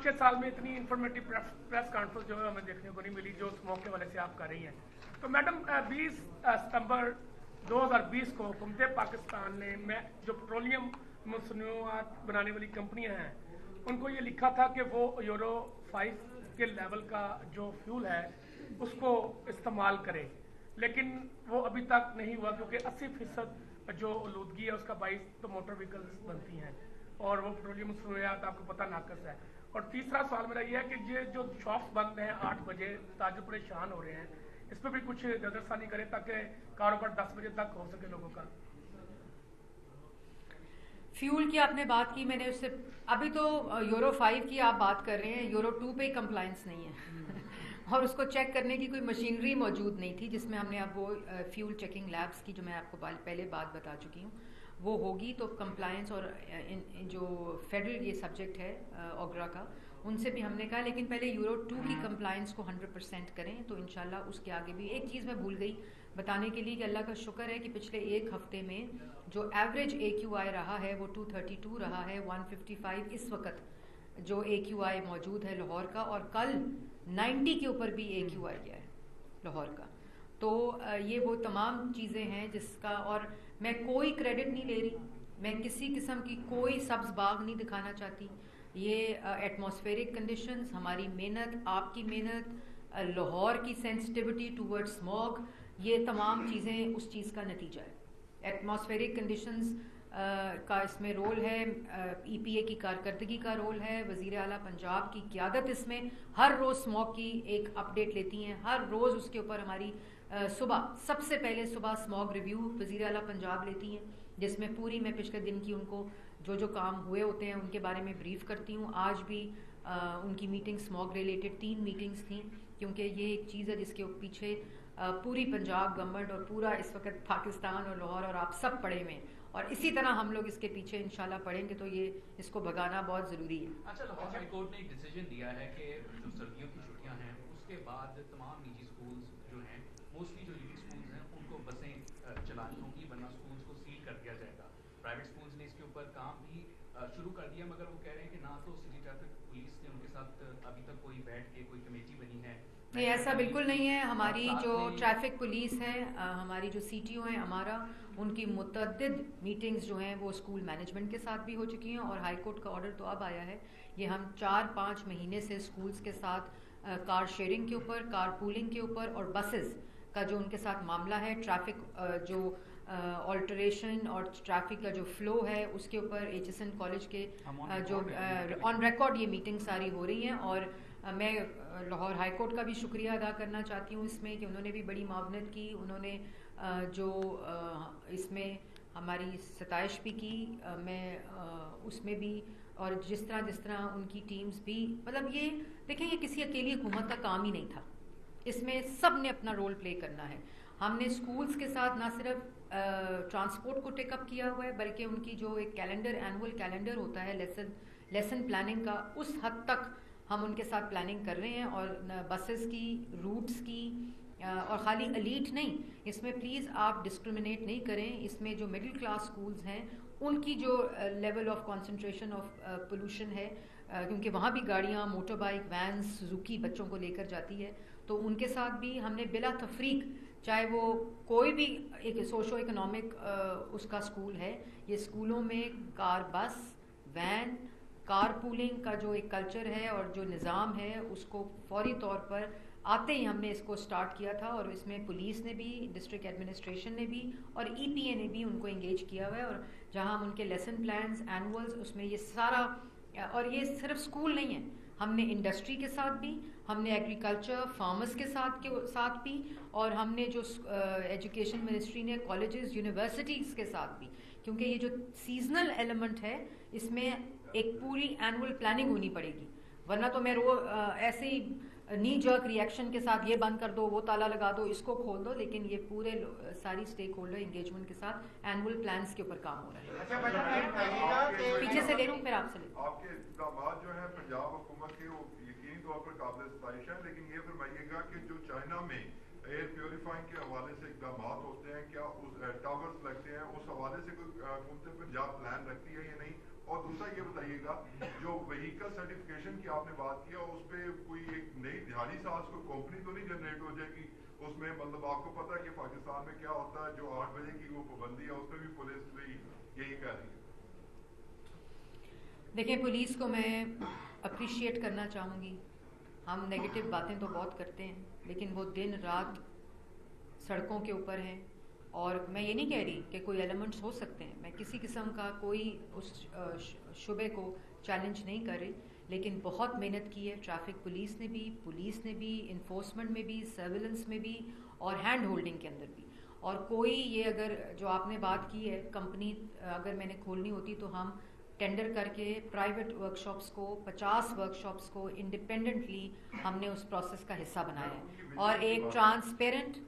5-6 साल में इतनी इंफॉर्मेटिव प्रेस कॉन्फ्रेंस जो है हमें देखने को नहीं मिली जो स्मोक के वाले से आप कर रही हैं। तो मैडम 20 सितंबर 2020 को हुकूमत पाकिस्तान ने जो पेट्रोलियम मसनूआत बनाने वाली कंपनियां हैं उनको ये लिखा था कि वो यूरो 5 के लेवल का जो फ्यूल है उसको इस्तेमाल करें, लेकिन वो अभी तक नहीं हुआ क्योंकि 80% जो आलूदगी है उसका बाइस तो मोटर व्हीकल्स बनती हैं और वो पेट्रोलियम मसनूआत आपको पता नाकस है। और तीसरा सवाल मेरा ये है कि ये जो शॉप्स बंद हैं 8 बजे, ताजर परेशान हो रहे हैं, इस पर भी कुछ नजरसानी करें ताकि कारोबार 10 बजे तक हो सके लोगों का। फ्यूल की आपने बात की, मैंने उससे अभी तो यूरो 5 की आप बात कर रहे हैं, यूरो 2 पे कंप्लायंस नहीं है और उसको चेक करने की कोई मशीनरी मौजूद नहीं थी जिसमें हमने अब वो फ्यूल चेकिंग लैब्स की जो मैं आपको पहले बात बता चुकी हूँ वो होगी तो कंप्लायंस और जो फेडरल ये सब्जेक्ट है ओगरा का उनसे भी हमने कहा, लेकिन पहले यूरो 2 की कंप्लायंस को 100% करें तो इंशाल्लाह उसके आगे भी। एक चीज़ मैं भूल गई बताने के लिए कि अल्लाह का शुक्र है कि पिछले एक हफ्ते में जो एवरेज AQI रहा है वो 232 रहा है, 155 इस वक्त जो AQI मौजूद है लाहौर का, और कल 90 के ऊपर भी AQI गया है लाहौर का। तो ये वो तमाम चीज़ें हैं जिसका, और मैं कोई क्रेडिट नहीं ले रही, मैं किसी किस्म की कोई सब्ज़ बाग नहीं दिखाना चाहती। ये एटमॉस्फेरिक कंडीशंस, हमारी मेहनत, आपकी मेहनत, लाहौर की सेंसिटिविटी टूवर्ड्स स्मॉग, ये तमाम चीज़ें उस चीज़ का नतीजा है। एटमॉस्फेरिक कंडीशंस का इसमें रोल है, EPA की कारकर्दगी का रोल है, वज़ीर आला पंजाब की क़यादत इसमें हर रोज़ स्मॉग की एक अपडेट लेती हैं, हर रोज़ उसके ऊपर हमारी सुबह सबसे पहले सुबह स्मॉग रिव्यू वज़ीर आला पंजाब लेती हैं जिसमें पूरी मैं पिछले दिन की उनको जो काम हुए होते हैं उनके बारे में ब्रीफ करती हूँ। आज भी उनकी मीटिंग स्मॉग रिलेटेड 3 मीटिंग्स थी क्योंकि ये एक चीज़ है जिसके पीछे पूरी पंजाब गवर्नमेंट और पूरा इस वक्त पाकिस्तान और लाहौर और आप सब पड़े हुए हैं और इसी तरह हम लोग इसके पीछे इंशाल्लाह पड़ेंगे तो ये इसको भगाना बहुत ज़रूरी है। अच्छा, लाहौर हाई कोर्ट ने एक डिसीजन दिया है कि जो सर्दियों की छुट्टियां हैं उसके बाद तमाम निजी स्कूल्स जो हैं, मोस्टली जो निजी स्कूल्स हैं उनको बसें चलानी होगी वरना स्कूल्स को सील कर दिया जाएगा। प्राइवेट स्कूल्स ने इसके ऊपर काम भी शुरू कर दिया मगर वो कह रहे हैं कि ना तो सिटी ट्रैफिक पुलिस ने उनके साथ अभी तक कोई बैठ के कोई कमेटी बनी है। नहीं, ऐसा बिल्कुल नहीं है। हमारी जो ट्रैफिक पुलिस है, हमारी जो CTO हैं हमारा, उनकी मुतअद्दिद मीटिंग्स जो हैं वो स्कूल मैनेजमेंट के साथ भी हो चुकी हैं और हाई कोर्ट का ऑर्डर तो अब आया है। ये हम 4-5 महीने से स्कूल्स के साथ कार शेयरिंग के ऊपर, कार पूलिंग के ऊपर और बसेस का जो उनके साथ मामला है, ट्रैफिक जो ऑल्टरेशन और ट्रैफिक का जो फ़्लो है उसके ऊपर HSN कॉलेज के जो ऑन रिकॉर्ड ये मीटिंग सारी हो रही हैं। और मैं लाहौर हाई कोर्ट का भी शुक्रिया अदा करना चाहती हूँ इसमें कि उन्होंने भी बड़ी मावनत की, उन्होंने जो इसमें हमारी सताइश भी की, मैं उसमें भी, और जिस तरह उनकी टीम्स भी, मतलब ये देखें ये किसी अकेली हुकूमत का काम ही नहीं था, इसमें सब ने अपना रोल प्ले करना है। हमने स्कूल्स के साथ ना सिर्फ ट्रांसपोर्ट को टेकअप किया हुआ है बल्कि उनकी जो एक कैलेंडर, एनुअल कैलेंडर होता है लेसन प्लानिंग का, उस हद तक हम उनके साथ प्लानिंग कर रहे हैं और बसेस की, रूट्स की, और ख़ाली एलीट नहीं, इसमें प्लीज़ आप डिस्क्रिमिनेट नहीं करें। इसमें जो मिडिल क्लास स्कूल्स हैं उनकी जो level of concentration of pollution है, क्योंकि वहाँ भी गाड़ियाँ, मोटर बाइक, वैन्स, सुजुकी बच्चों को लेकर जाती है, तो उनके साथ भी हमने बिला तफरीक, चाहे वो कोई भी एक सोशो इकोनॉमिक उसका स्कूल है, ये स्कूलों में कार, बस, वैन, कार पूलिंग का जो एक कल्चर है और जो निज़ाम है उसको फौरी तौर पर आते ही हमने इसको स्टार्ट किया था और इसमें पुलिस ने भी, डिस्ट्रिक्ट एडमिनिस्ट्रेशन ने भी और EPA ने भी उनको इंगेज किया हुआ है। और जहां हम उनके लेसन प्लान्स, एनुअल्स, उसमें ये सारा, और ये सिर्फ स्कूल नहीं है, हमने इंडस्ट्री के साथ भी, हमने एग्रीकल्चर फार्मर्स के साथ भी, और हमने जो एजुकेशन मिनिस्ट्री ने कॉलेजेस, यूनिवर्सिटीज़ के साथ भी, क्योंकि ये जो सीजनल एलिमेंट है इसमें एक पूरी एनुअल प्लानिंग होनी पड़ेगी, वरना तो मैं ऐसे ही नी जर्क रिएक्शन के साथ ये बंद कर दो, वो ताला लगा दो, इसको खोल दो, लेकिन ये पूरे सारी स्टेक होल्डर इंगेजमेंट के साथ एनुअल प्लान्स के ऊपर काम हो रहा है। अच्छा, पीछे से ले लूँ फिर आपसे ले। आपके इक़दामात जो है पंजाब हुकूमत के वो यकीनी तौर पर काबिल सताइश है, लेकिन ये फरमाइएगा कि जो चाइना में एयर प्योरीफाइंग के हवाले से इक़दामात होते हैं, क्या उस टावर्स लगते हैं, उस हवाले से कोई हुकूमत पंजाब प्लान रखती है या नहीं, اور دوسرا یہ بتائیے گا جو وہیکل سرٹیفکیشن کی آپ نے بات کیا اس پہ کوئی ایک نئی دہانی ساز کوئی کمپنی تو نہیں جنریٹ ہو جائے گی اس میں؟ مطلب آپ کو پتا ہے کہ پاکستان میں کیا ہوتا ہے، جو 8 بجے کی وہ پابندی ہے اس میں بھی پولیس بھی یہی کہہ رہی ہے. دیکھیں پولیس کو میں اپریشیٹ کرنا چاہوں گی. ہم نیگیٹو باتیں تو بہت کرتے ہیں لیکن وہ دن رات سڑکوں کے اوپر ہیں. اور میں یہ نہیں کہہ رہی کہ کوئی ایلیمنٹس ہو سکتے ہیں، میں کسی قسم کا کوئی اس شعبے کو چیلنج نہیں کر رہی، لیکن بہت محنت کی ہے ٹریفک پولیس نے بھی انفورسمنٹ میں بھی، سرویلنس میں بھی اور ہینڈ ہولڈنگ کے اندر بھی. اور کوئی یہ اگر جو آپ نے بات کی ہے کمپنی اگر میں نے کھولنی ہوتی تو ہم ٹینڈر کر کے پرائیویٹ ورک شاپس کو 50 ورک شاپس کو انڈیپینڈنٹلی ہم نے اس پروسیس کا حصہ بنایا ہے. اور ایک ٹرانسپیرنٹ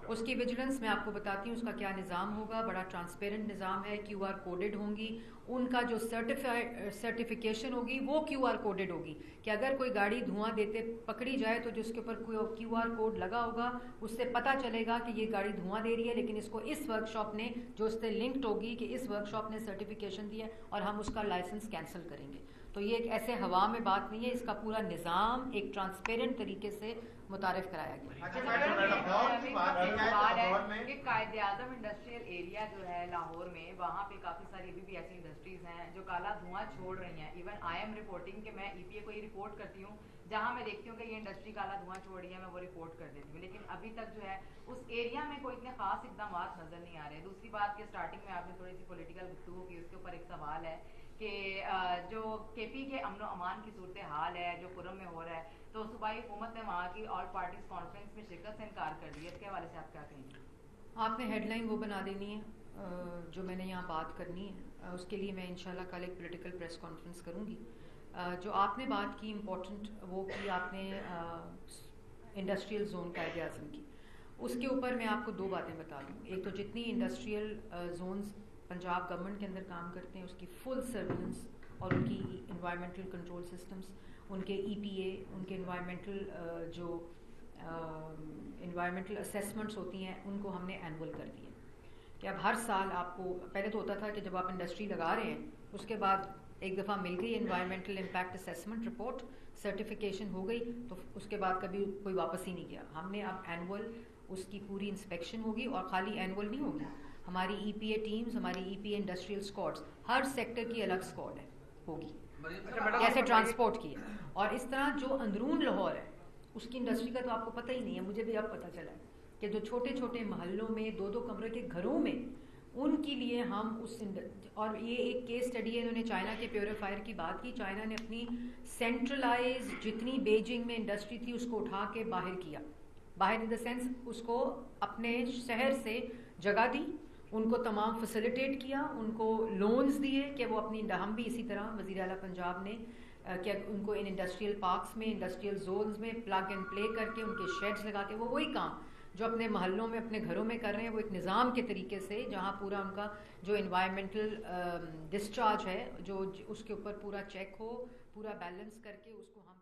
اس کی ویجیلنس میں آپ کو بتاتی ہوں اس کا کیا نظام ہوگا. بڑا ٹرانسپیرنٹ نظام ہے، QR کوڈڈ ہوں گی. ان کا جو سرٹیفیکیشن ہوگی وہ QR کوڈڈ ہوگی کہ اگر کوئی گاڑی دھواں دیتے پکڑی جائے تو جس کے اوپر QR کوڈ لگا ہوگا اس سے پتہ چلے گا کہ یہ گاڑی دھواں دے رہی ہے، لیکن اس کو اس ورک شاپ نے جو اس سے لنکڈ ہوگی کہ اس ورک شاپ نے سرٹیفیکیشن دیا ہے اور ہم اس کا لائسنس کینسل کریں گے. تو یہ ایک ایسے ہوا میں بات نہیں ہے، اس کا پورا نظام ایک ٹرانسپیرنٹ طریقے سے متعارف کرایا گیا. کہ قائد اعظم انڈسٹریل ایریا جو ہے لاہور میں، وہاں پہ کافی ساری ابھی بھی ایسی انڈسٹریز ہیں جو کالا دھواں چھوڑ رہی ہیں. ایون آئی ایم رپورٹنگ کہ میں EPA کو یہ رپورٹ کرتی ہوں، جہاں میں دیکھتی ہوں کہ یہ انڈسٹری کالا دھواں چھوڑ رہی ہے میں وہ رپورٹ کر دیتی ہوں، لیکن ابھی تک جو ہے اس ایریا میں کوئی اتنے خاص اقدامات نظر نہیں آ رہے. دوسری بات کہ اسٹارٹنگ میں آپ نے تھوڑی سی پولیٹیکل گفتگو کی، اس کے اوپر ایک سوال ہے کہ جو KP کے امن و امان کی صورتحال ہے جو کرم میں ہو رہا ہے، تو صوبائی حکومت نے وہاں کی آل پارٹیز کانفرنس میں شرکت سے انکار کر دیا. اس کے حوالے سے آپ کیا کہیں گے؟ آپ نے ہیڈ لائن وہ بنا دینی ہے جو میں نے یہاں بات کرنی ہے. اس کے لیے میں انشاءاللہ کل ایک پولیٹیکل پریس کانفرنس کروں گی. جو آپ نے بات کی امپورٹنٹ وہ کی آپ نے انڈسٹریل زون قائد اعظم کی. اس کے اوپر میں آپ کو 2 باتیں بتا دوں. ایک تو جتنی انڈسٹریل زونز پنجاب گورنمنٹ کے اندر کام کرتے ہیں اس کی فل سرویلنس اور ان کی انوائرمنٹل کنٹرول سسٹمز، ان کے EPA، ان کے انوائرمنٹل اسیسمنٹس ہوتی ہیں، ان کو ہم نے اینول کر دیے کہ اب ہر سال آپ کو، پہلے تو ہوتا تھا کہ جب آپ انڈسٹری لگا رہے ہیں اس کے بعد ایک دفعہ مل گئی environmental impact assessment report, certification ہو گئی تو اس کے بعد کبھی کوئی واپس ہی نہیں گیا. ہم نے اب اینول اس کی پوری انسپیکشن ہوگی، اور خالی اینول نہیں ہوگی، ہماری EPA ٹیمز، ہماری EPA انڈسٹریل اسکواڈس، ہر سیکٹر کی الگ اسکواڈ ہوگی جیسے ٹرانسپورٹ کی ہے. اور اس طرح جو اندرون لاہور ہے اس کی انڈسٹری کا تو آپ کو پتہ ہی نہیں ہے، مجھے بھی اب پتہ چلا ہے کہ جو چھوٹے چھوٹے محلوں میں 2-2 کمرے کے گھروں میں ان کے لیے ہم اور یہ ایک کیس اسٹڈی ہے. انہوں نے چائنا کے پیوریفائر کی بات کی. چائنا نے اپنی سینٹرلائز جتنی بیجنگ میں انڈسٹری تھی اس کو اٹھا کے باہر کیا، باہر ان دا سینس اس کو اپنے شہر سے جگہ دی، ان کو تمام فیسیلیٹیٹ کیا، ان کو لونز دیے کہ وہ اپنی، ہم بھی اسی طرح وزیر اعلیٰ پنجاب نے کہ ان کو ان انڈسٹریل پارکس میں، انڈسٹریل زونز میں پلگ اینڈ پلے کر کے ان کے شیڈز لگا کے، وہ وہی کام جو اپنے محلوں میں اپنے گھروں میں کر رہے ہیں، وہ ایک نظام کے طریقے سے جہاں پورا ان کا جو انوائرمنٹل ڈسچارج ہے جو اس کے اوپر پورا چیک ہو، پورا بیلنس کر کے اس کو ہم